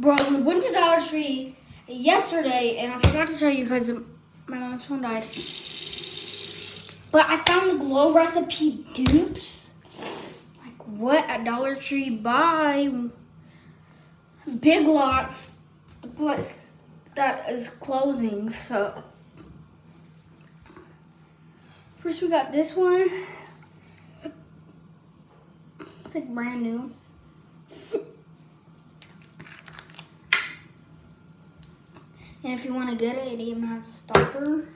Bro, we went to Dollar Tree yesterday, and I forgot to tell you because my mom's phone died. But I found the Glow Recipe dupes. Like, what? At Dollar Tree by Big Lots, the place that is closing. So, first we got this one. It's like brand new. And if you want to get it, it even has a stopper.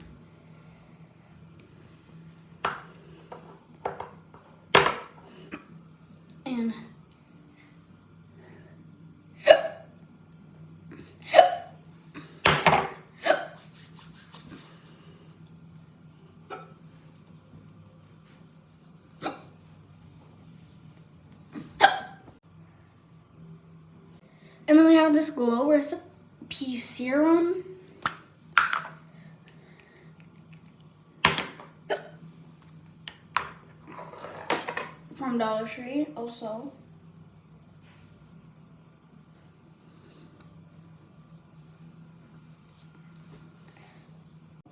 And then we have this Glow Recipe serum. From Dollar Tree also.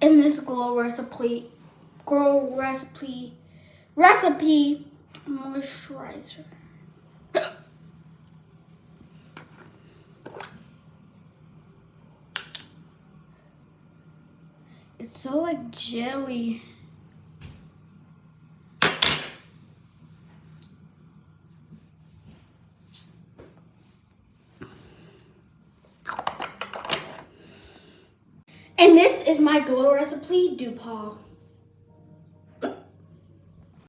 And this Glow Recipe moisturizer. It's so like jelly. And this is my Glow Recipe dupe haul.